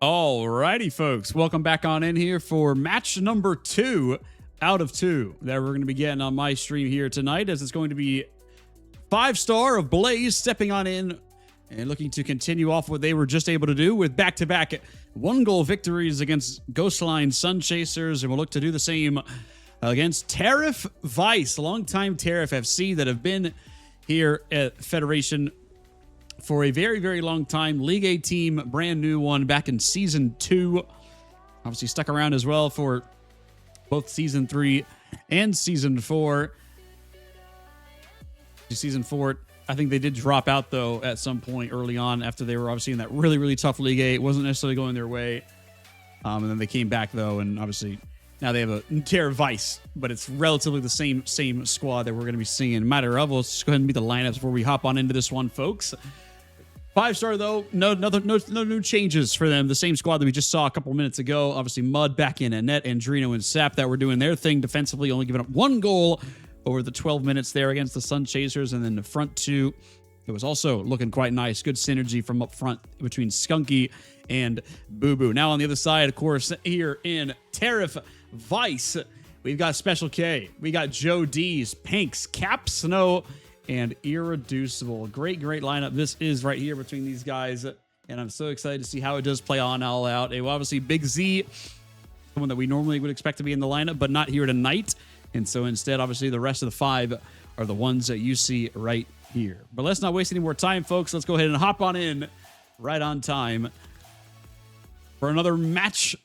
Alrighty, folks. Welcome back on in here for match number 2 out of 2 that we're going to be getting on my stream here tonight, as it's going to be 5-star of BLZE stepping on in and looking to continue off what they were just able to do with back-to-back one-goal victories against Ghostline Sun Chasers, and we'll look to do the same against Tariff Vice, longtime Tariff FC that have been here at Federation for a very, very long time. League A team, brand new one back in Season 2. Obviously stuck around as well for both Season 3 and Season 4. Season 4, I think they did drop out, though, at some point early on after they were obviously in that really, really tough League A. It wasn't necessarily going their way. And then they came back, though, and obviously now they have a Tariff Vice, but it's relatively the same squad that we're going to be seeing. Matter of, let's just go ahead and beat the lineups before we hop on into this one, folks. 5-star, though, no new changes for them. The same squad that we just saw a couple minutes ago. Obviously, Mud back in at net, Andrino and Sap that were doing their thing defensively, only giving up 1 goal over the 12 minutes there against the Sun Chasers. And then the front two, it was also looking quite nice. Good synergy from up front between Skunky and Boo Boo. Now on the other side, of course, here in Tariff Vice, we've got Special K. We got Joe D's, Pinks, Cap Snow, and Irreducible. Great lineup this is right here between these guys, and I'm so excited to see how it does play on all out. And obviously, Big Z, someone that we normally would expect to be in the lineup, but not here tonight. And so instead, obviously, the rest of the 5 are the ones that you see right here. But let's not waste any more time, folks. Let's go ahead and hop on in right on time for another match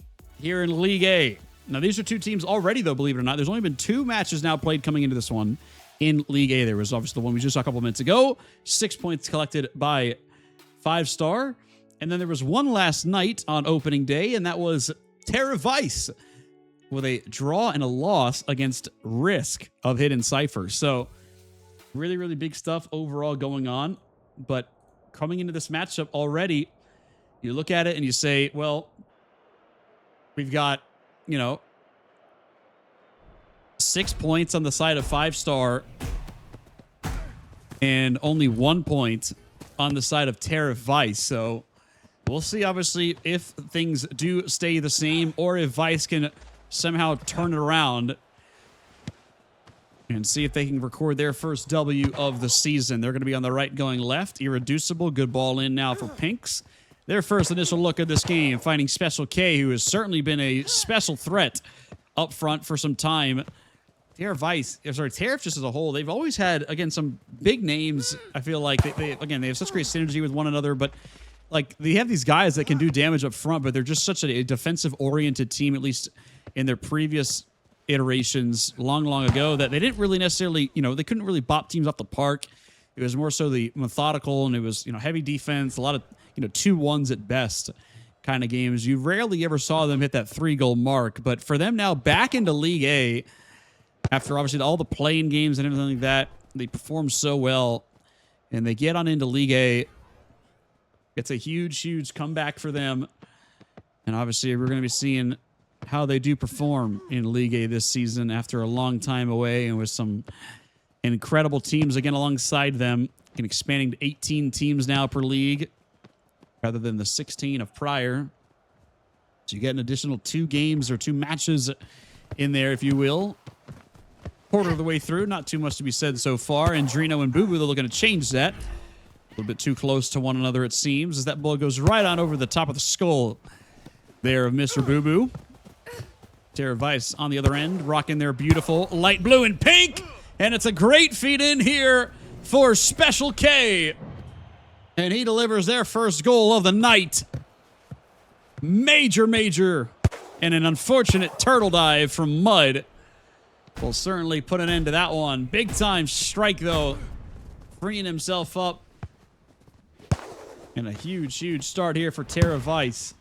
here in League A. Now, these are 2 teams already, though, believe it or not. There's only been 2 matches now played coming into this one. In League A, there was obviously the one we just saw a couple minutes ago. 6 points collected by 5-star. And then there was one last night on opening day, and that was Tariff Vice with a draw and a loss against Risk of Hidden Cipher. So really, really big stuff overall going on. But coming into this matchup already, you look at it and you say, well, we've got, 6 points on the side of 5-star and only 1 point on the side of Tariff Vice. So we'll see, obviously, if things do stay the same or if Vice can somehow turn it around and see if they can record their first W of the season. They're going to be on the right going left. Irreducible, good ball in now for Pinks. Their first initial look at this game, finding Special K, who has certainly been a special threat up front for some time. Tariff just as a whole, they've always had, again, some big names. I feel like they have such great synergy with one another, but like they have these guys that can do damage up front, but they're just such a defensive-oriented team, at least in their previous iterations long ago, that they didn't really necessarily, they couldn't really bop teams off the park. It was more so the methodical, and it was, heavy defense, a lot of, 2-1s at best kind of games. You rarely ever saw them hit that 3-goal mark, but for them now back into League A, after obviously all the playing games and everything like that, they perform so well, and they get on into League A. It's a huge comeback for them, and obviously we're going to be seeing how they do perform in League A this season after a long time away and with some incredible teams again alongside them, and expanding to 18 teams now per league rather than the 16 of prior. So you get an additional 2 games or 2 matches in there, if you will. Quarter of the way through, not too much to be said so far. And Drino and Boo Boo, they're looking to change that. A little bit too close to one another, it seems, as that ball goes right on over the top of the skull there of Mr. Boo Boo. Tariff Vice on the other end, rocking their beautiful light blue and pink. And it's a great feed in here for Special K. And he delivers their first goal of the night. Major, and an unfortunate turtle dive from Mud will certainly put an end to that one. Big time strike, though, freeing himself up. And a huge start here for Tariff Vice.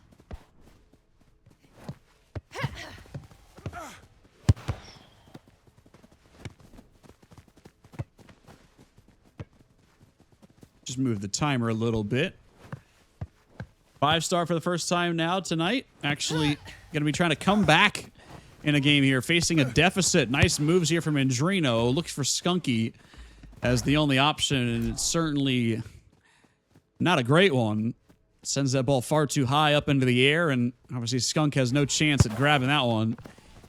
Just move the timer a little bit. 5-star for the first time now tonight. Actually going to be trying to come back in a game here, facing a deficit. Nice moves here from Andrino. Looks for Skunky as the only option, and it's certainly not a great one. Sends that ball far too high up into the air, and obviously Skunk has no chance at grabbing that one.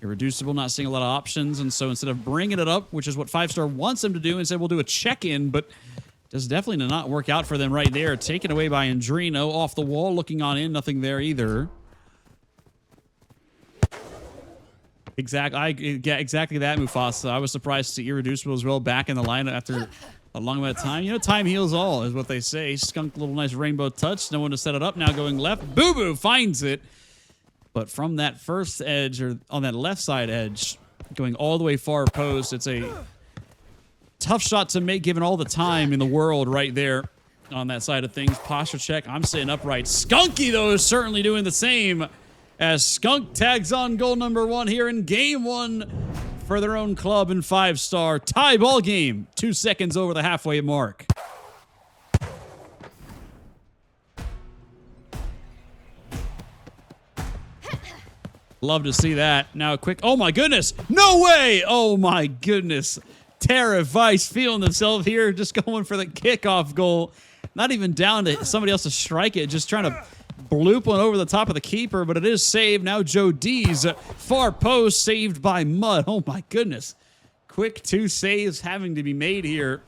Irreducible, not seeing a lot of options, and so instead of bringing it up, which is what 5-star wants him to do, instead we'll do a check-in, but does definitely not work out for them right there. Taken away by Andrino, off the wall, looking on in, nothing there either. Exactly that, Mufasa. I was surprised to see Irreducible as well back in the lineup after a long amount of time. You know, time heals all, is what they say. Skunk, little nice rainbow touch. No one to set it up. Now going left. Boo Boo finds it. But from that first edge, or on that left side edge, going all the way far post, it's a tough shot to make given all the time in the world right there on that side of things. Posture check. I'm sitting upright. Skunky, though, is certainly doing the same as Skunk tags on goal number 1 here in game 1 for their own club in 5-star. Tie ball game. 2 seconds over the halfway mark. Love to see that. Now a quick, oh my goodness. No way. Oh my goodness. Tariff Vice feeling themselves here, just going for the kickoff goal. Not even down to somebody else to strike it, just trying to bloop one over the top of the keeper, but it is saved. Now Joe D's far post saved by Mud. Oh my goodness. Quick 2 saves having to be made here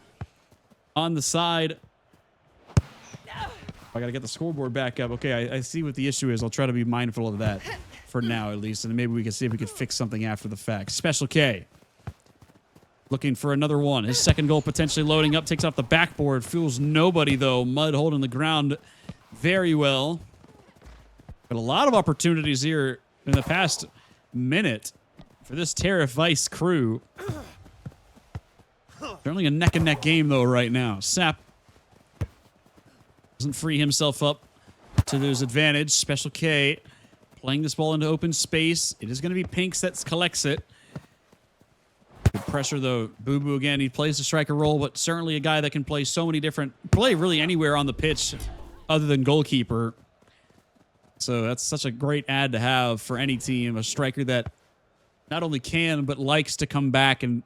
on the side. I got to get the scoreboard back up. Okay, I see what the issue is. I'll try to be mindful of that for now at least, and maybe we can see if we can fix something after the fact. Special K looking for another one. His second goal potentially loading up. Takes off the backboard. Fools nobody, though. Mud holding the ground very well. But a lot of opportunities here in the past minute for this Tariff Vice crew. Certainly a neck-and-neck game, though, right now. Sap doesn't free himself up to his advantage. Special K playing this ball into open space. It is going to be Pinks that collects it. Good pressure, though. Boo Boo again. He plays the striker role, but certainly a guy that can play so many different... Play really anywhere on the pitch other than goalkeeper. So that's such a great add to have for any team. A striker that not only can, but likes to come back and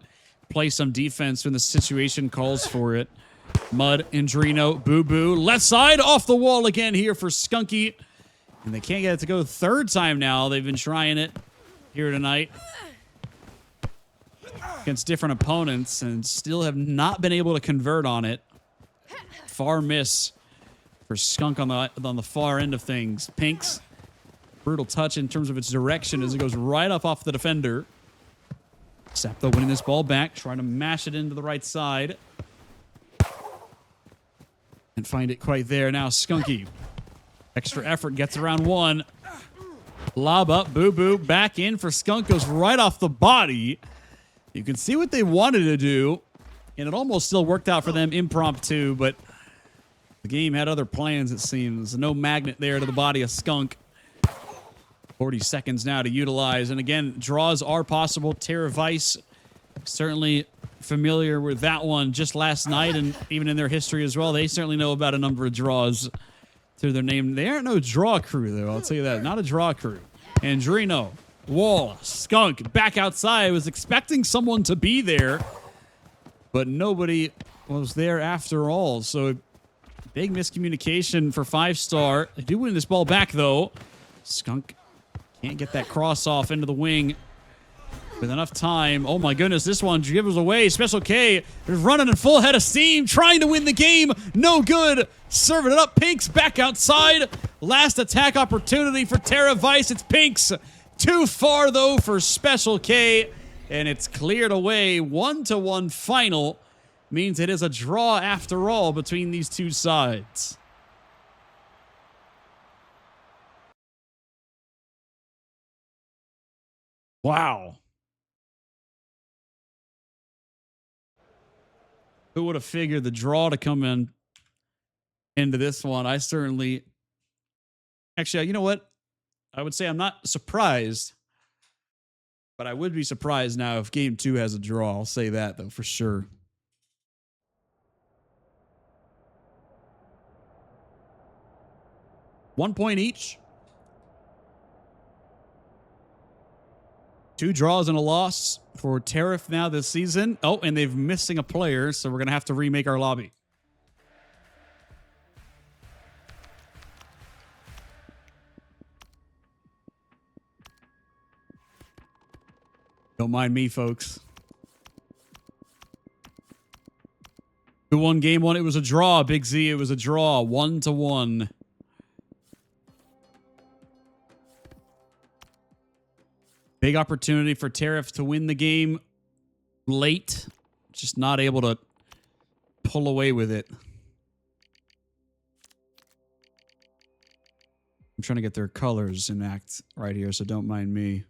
play some defense when the situation calls for it. Mud, Andrino, Boo Boo. Left side, off the wall again here for Skunky. And they can't get it to go 3rd time now. They've been trying it here tonight against different opponents and still have not been able to convert on it. Far miss for Skunk on the far end of things. Pinks, brutal touch in terms of its direction as it goes right up off the defender. Sapto winning this ball back, trying to mash it into the right side. And find it quite there. Now Skunky. Extra effort, gets around one. Lob up, Boo Boo, back in for Skunk, goes right off the body. You can see what they wanted to do, and it almost still worked out for them impromptu, but the game had other plans, it seems. No magnet there to the body of Skunk. 40 seconds now to utilize, and again, draws are possible. Tariff Vice certainly familiar with that one just last night, and even in their history as well. They certainly know about a number of draws through their name. They aren't no draw crew, though. I'll tell you that. Not a draw crew. Andrino, Wall, Skunk, back outside. Was expecting someone to be there, but nobody was there after all. So big miscommunication for 5-star. They do win this ball back, though. Skunk can't get that cross off into the wing with enough time. Oh my goodness, this one gives away. Special K is running in full head of steam, trying to win the game. No good. Serving it up. Pinks back outside. Last attack opportunity for Tariff Vice. It's Pinks. Too far, though, for Special K. And it's cleared away. 1-1 final. Means it is a draw after all between these two sides. Wow. Who would have figured the draw to come into this one? I certainly... Actually, you know what? I would say I'm not surprised, but I would be surprised now if Game 2 has a draw. I'll say that, though, for sure. One point each. 2 draws and a loss for Tariff now this season. Oh, and they've missing a player, so we're going to have to remake our lobby. Don't mind me, folks. Who won game one? It was a draw, Big Z. It was a draw, 1-1. Big opportunity for Tariff to win the game late. Just not able to pull away with it. I'm trying to get their colors in act right here, so don't mind me.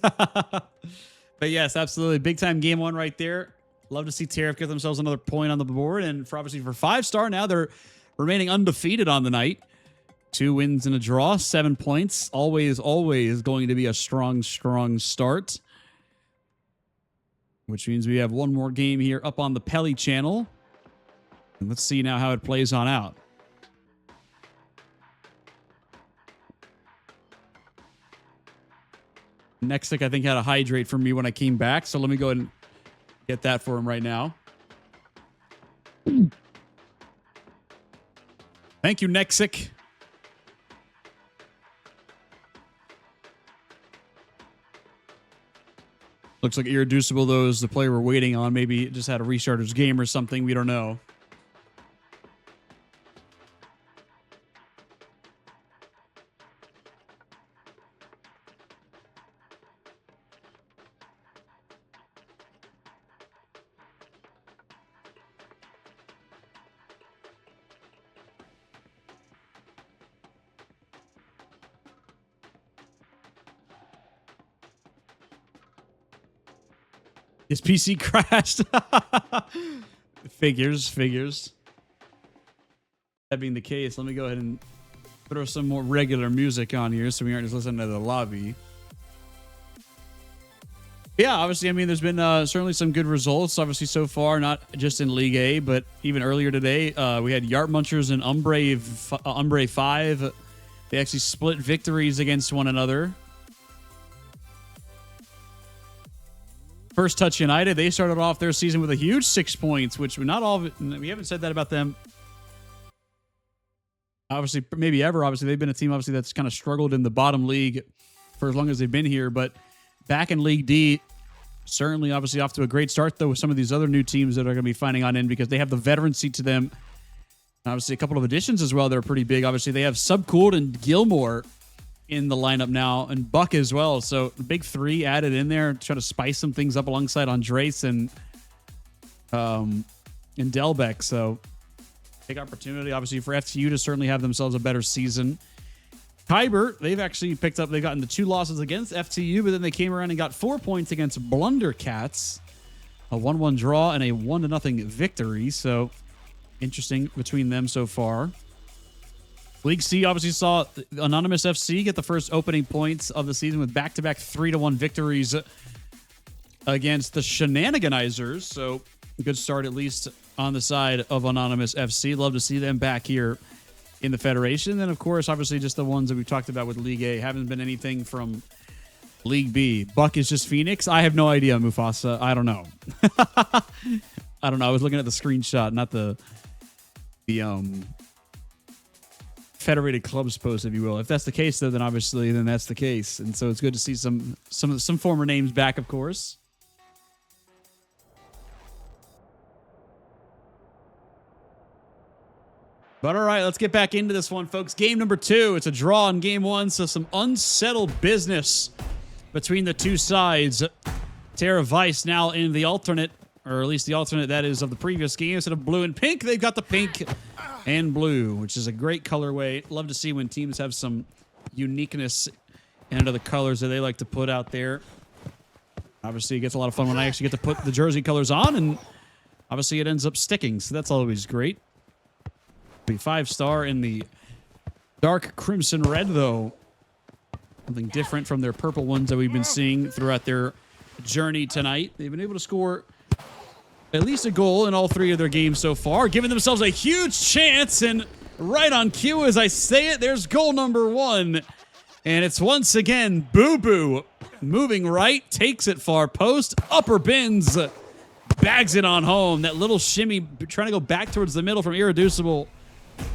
But yes, absolutely. Big time game one right there. Love to see Tariff get themselves another point on the board. And for obviously for 5-star now, they're remaining undefeated on the night. 2 wins and a draw, 7 points. Always going to be a strong start. Which means we have one more game here up on the Pelly channel. And let's see now how it plays on out. Nexic, I think, had a hydrate for me when I came back. So let me go ahead and get that for him right now. Thank you, Nexic. Looks like Irreducible, though, is the player we're waiting on. Maybe it just had a restart his game or something. We don't know. His PC crashed. Figures. That being the case, let me go ahead and throw some more regular music on here so we aren't just listening to the lobby. Yeah, obviously, I mean, there's been certainly some good results, obviously, so far, not just in League A, but even earlier today, we had Yart Munchers and Umbre 5. They actually split victories against one another. First Touch United, they started off their season with a huge 6 points, which not all of it, we haven't said that about them. Obviously, maybe ever. Obviously, they've been a team, obviously, that's kind of struggled in the bottom league for as long as they've been here. But back in League D, certainly, obviously, off to a great start, though, with some of these other new teams that are going to be finding on in because they have the veterancy to them. Obviously, a couple of additions as well that are pretty big. Obviously, they have Subcooled and Gilmore in the lineup now, and Buck as well. So the big three added in there to try to spice some things up alongside Andres and Delbeck. So big opportunity, obviously, for FTU to certainly have themselves a better season. Kyber, they've actually picked up, they've gotten the 2 losses against FTU, but then they came around and got 4 points against Blundercats. A 1-1 draw and a 1-0 victory. So interesting between them so far. League C obviously saw Anonymous FC get the first opening points of the season with back-to-back 3-1 victories against the Shenaniganizers. So good start, at least on the side of Anonymous FC. Love to see them back here in the Federation. And then, of course, obviously just the ones that we've talked about with League A. Haven't been anything from League B. Buck is just Phoenix. I have no idea, Mufasa. I don't know. I don't know. I was looking at the screenshot, not the Federated Clubs post, if you will. If that's the case, though, then obviously then that's the case. And so it's good to see some former names back, of course. But all right, let's get back into this one, folks. Game number 2. It's a draw in game 1, so some unsettled business between the two sides. Tariff Vice now in the alternate, or at least the alternate that is of the previous game. Instead of blue and pink, they've got the pink and blue, which is a great colorway. Love to see when teams have some uniqueness into the colors that they like to put out there. Obviously, it gets a lot of fun when I actually get to put the jersey colors on, and obviously it ends up sticking, so that's always great. Be 5-star in the dark crimson red, though. Something different from their purple ones that we've been seeing throughout their journey tonight. They've been able to score at least a goal in all 3 of their games so far, giving themselves a huge chance. And right on cue as I say it, there's goal number 1. And it's once again Boo Boo moving right, takes it far post, upper bins. bags it on home. That little shimmy trying to go back towards the middle from Irreducible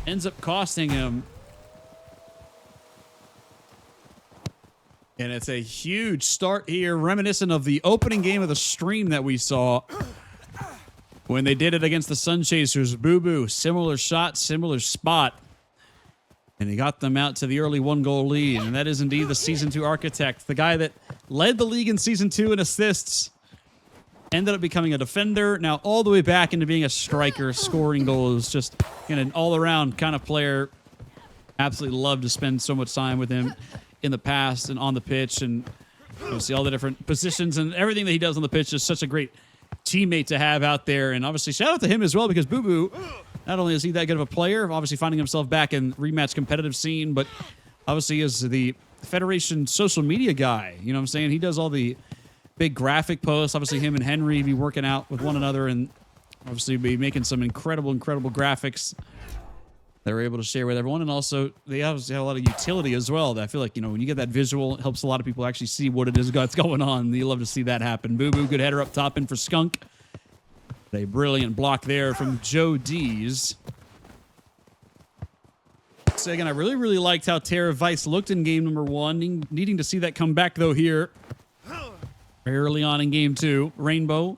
ends up costing him. And it's a huge start here, reminiscent of the opening game of the stream that we saw when they did it against the Sun Chasers. Boo Boo, similar shot, similar spot. And he got them out to the early 1-goal lead. And that is indeed the Season 2 architect, the guy that led the league in Season 2 in assists, ended up becoming a defender, now all the way back into being a striker, scoring goals, just an all-around kind of player. Absolutely love to spend so much time with him in the past and on the pitch, and you'll see all the different positions and everything that he does on the pitch. Is such a great teammate to have out there. And obviously shout out to him as well, because Boo Boo, not only is he that good of a player, obviously finding himself back in Rematch competitive scene, but obviously is the Federation social media guy. You know what I'm saying? He does all the big graphic posts. Obviously him and Henry be working out with one another, and obviously be making some incredible graphics they were able to share with everyone. And also, they obviously have a lot of utility as well. That I feel like, when you get that visual, it helps a lot of people actually see what it is that's going on. You love to see that happen. Boo Boo, good header up top in for Skunk. A brilliant block there from Joe D's. So again, I really liked how Tariff Vice looked in game number 1. Needing to see that come back, though, here very early on in game 2. Rainbow,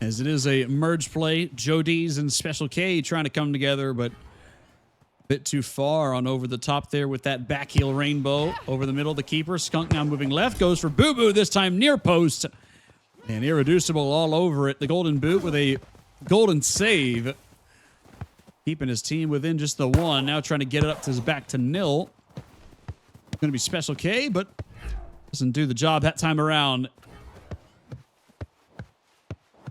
as it is a merge play. Joe D's and Special K trying to come together, but a bit too far on over the top there with that back heel. Rainbow over the middle. The keeper, Skunk, now moving left, goes for Boo Boo, this time near post. And Irreducible all over it. The golden boot with a golden save, keeping his team within just the 1. Now trying to get it up to back to 0. Going to be Special K, but doesn't do the job that time around.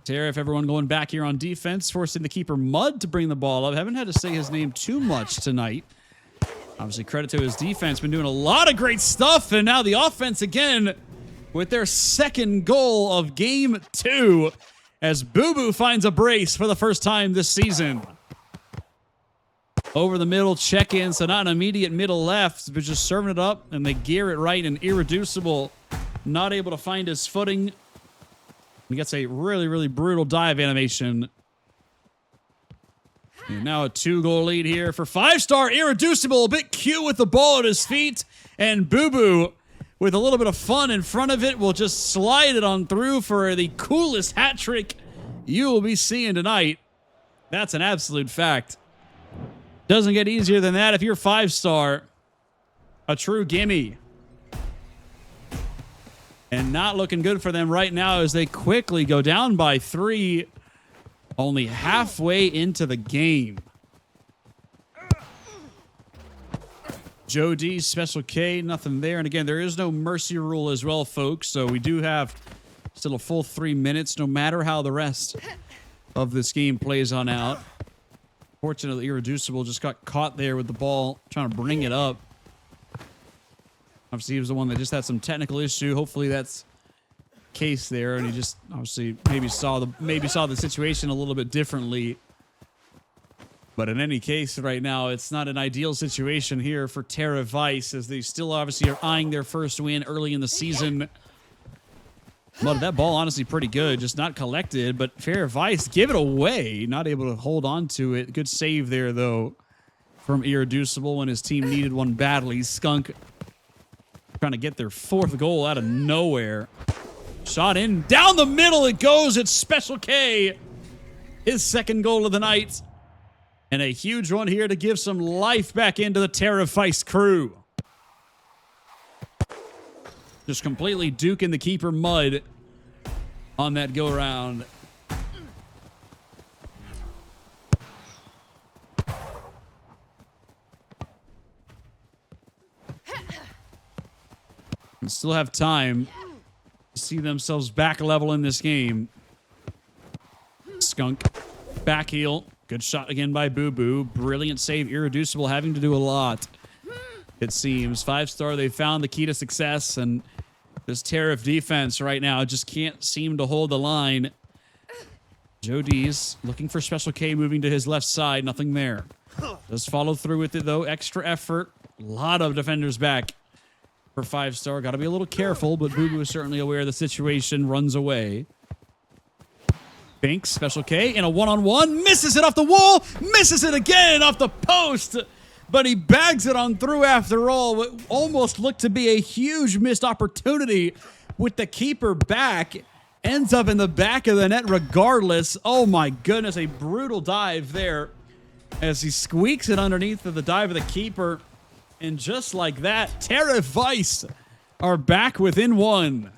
Tariff, everyone going back here on defense, forcing the keeper Mud to bring the ball up. Haven't had to say his name too much tonight. Obviously, credit to his defense. Been doing a lot of great stuff. And now the offense again with their 2nd goal of game 2, as Boo Boo finds a brace for the first time this season. Over the middle, check-in, so not an immediate middle left, but just serving it up, and they gear it right, and Irreducible not able to find his footing. He gets a really brutal dive animation. And now a 2-goal lead here for 5-star Irreducible. A bit cute with the ball at his feet. And Boo Boo, with a little bit of fun in front of it, will just slide it on through for the coolest hat trick you will be seeing tonight. That's an absolute fact. Doesn't get easier than that if you're 5-star. A true gimme. And not looking good for them right now as they quickly go down by 3, only halfway into the game. Joe D, Special K, nothing there. And again, there is no mercy rule as well, folks. So we do have still a full 3 minutes, no matter how the rest of this game plays on out. Fortunately, Irreducible just got caught there with the ball, trying to bring it up. Obviously, he was the one that just had some technical issue. Hopefully, that's the case there, and he just obviously maybe saw the situation a little bit differently. But in any case, right now, it's not an ideal situation here for Tariff Vice, as they still obviously are eyeing their first win early in the season. But that ball, honestly, pretty good. Just not collected, but Tariff Vice give it away. Not able to hold on to it. Good save there, though, from Irreducible when his team needed one badly. Skunk trying to get their 4th goal out of nowhere. Shot in. Down the middle it goes. It's Special K. His 2nd goal of the night. And a huge one here to give some life back into the Tariff Vice crew. Just completely duking the keeper Mud on that go-around. And still have time to see themselves back level in this game. Skunk, back heel. Good shot again by Boo Boo. Brilliant save. Irreducible having to do a lot, it seems. 5-star, they found the key to success, and this Tariff defense right now just can't seem to hold the line. Joe D's looking for Special K, moving to his left side. Nothing there. Does follow through with it, though. Extra effort. A lot of defenders back for 5-star. Got to be a little careful, but Boo Boo is certainly aware of the situation. Runs away. Binks, Special K, in a one-on-one. Misses it off the wall. Misses it again off the post. But he bags it on through after all. What almost looked to be a huge missed opportunity with the keeper back. Ends up in the back of the net regardless. Oh my goodness, a brutal dive there as he squeaks it underneath of the dive of the keeper. And just like that, Tariff Vice are back within one.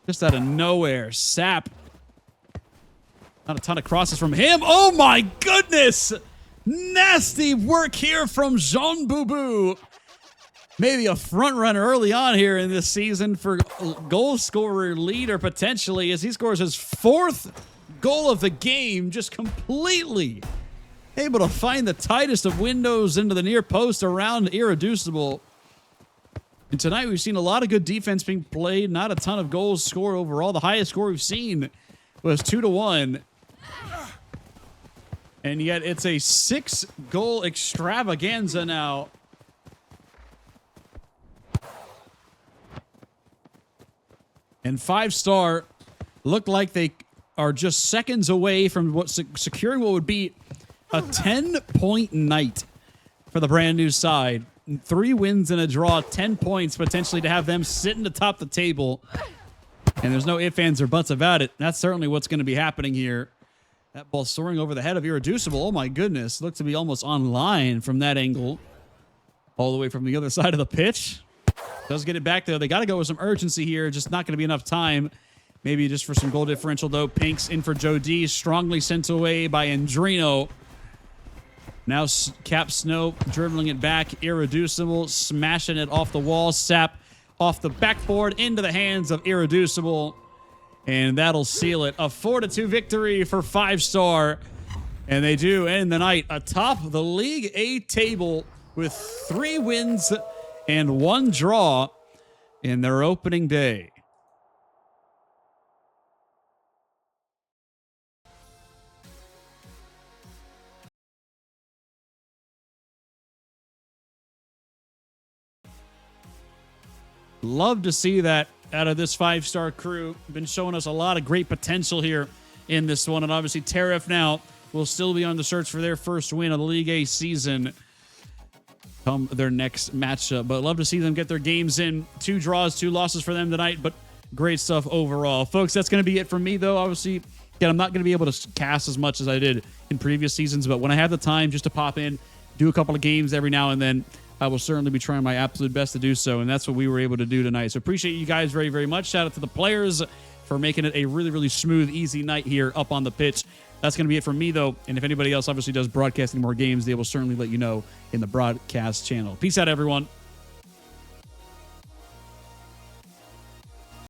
Just out of nowhere, Sap. Not a ton of crosses from him. Oh my goodness! Nasty work here from Jean Boubou. Maybe a front runner early on here in this season for goal scorer leader potentially as he scores his 4th goal of the game, just completely able to find the tightest of windows into the near post around Irreducible. And tonight we've seen a lot of good defense being played, not a ton of goals scored overall. The highest score we've seen was 2-1. And yet it's a 6-goal extravaganza now. And 5-star looked like they are just seconds away from securing what would be a 10-point night for the brand new side. 3 wins and a draw, 10 points potentially to have them sitting atop the table. And there's no ifs, ands, or buts about it. That's certainly what's going to be happening here. That ball soaring over the head of Irreducible. Oh my goodness. Looked to be almost online from that angle. All the way from the other side of the pitch. Does get it back there. They got to go with some urgency here. Just not going to be enough time. Maybe just for some goal differential, though. Pinks in for Joe D. Strongly sent away by Andrino. Now Cap Snow dribbling it back. Irreducible smashing it off the wall. Sap off the backboard into the hands of Irreducible. And that'll seal it. A 4-2 victory for 5-star. And they do end the night atop the League A table with 3 wins and 1 draw in their opening day. Love to see that out of this 5-star crew. Been showing us a lot of great potential here in this one. And obviously Tariff now will still be on the search for their first win of the League A season come their next matchup. But love to see them get their games in. 2 draws, 2 losses for them tonight, but great stuff overall. Folks, that's going to be it for me, though. Obviously, again, I'm not going to be able to cast as much as I did in previous seasons, but when I have the time just to pop in, do a couple of games every now and then, I will certainly be trying my absolute best to do so, and that's what we were able to do tonight. So appreciate you guys very, very much. Shout out to the players for making it a really, really smooth, easy night here up on the pitch. That's going to be it from me, though. And if anybody else obviously does broadcasting more games, they will certainly let you know in the broadcast channel. Peace out, everyone.